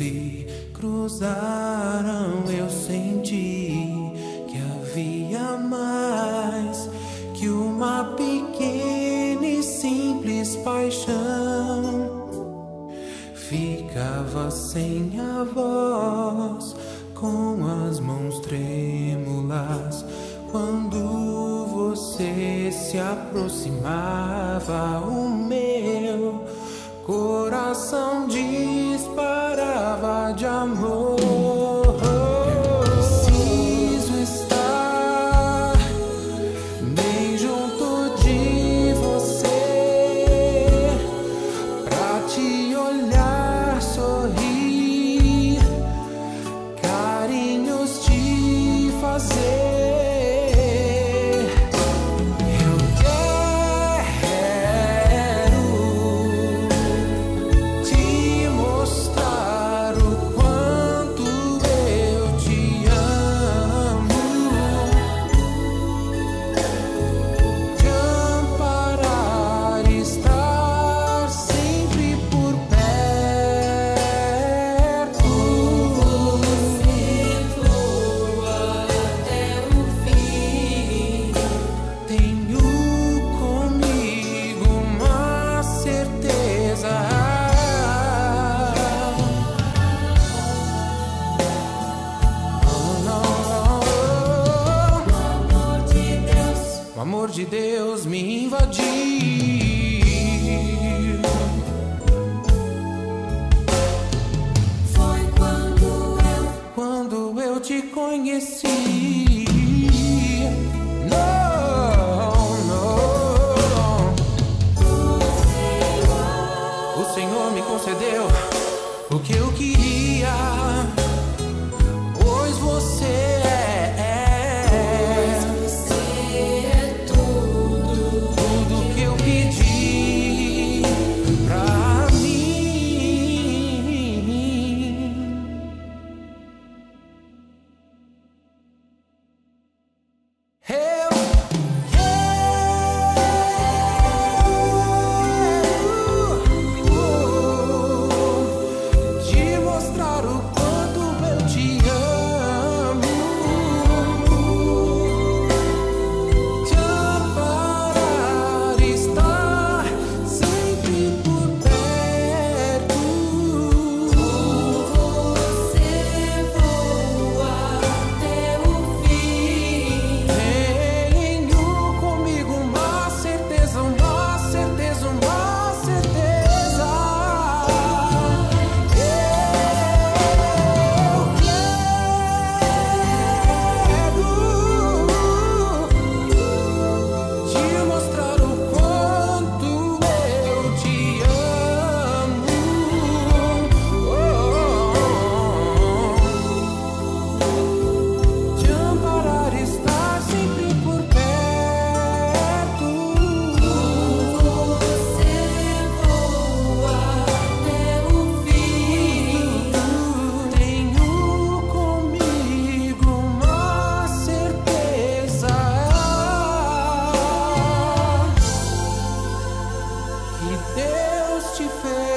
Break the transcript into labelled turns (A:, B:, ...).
A: se cruzaram, eu senti que havia mais que uma pequena e simples paixão. Ficava sem a voz, com as mãos trêmulas, quando você se aproximava. O meu coração disparava de amor. Eu preciso estar bem junto de você, pra te olhar, sorrir, carinhos te fazer. O amor de Deus me invadiu. Foi quando eu te conheci. Não, não. O Senhor me concedeu o que eu queria, pois você é Deus te fez.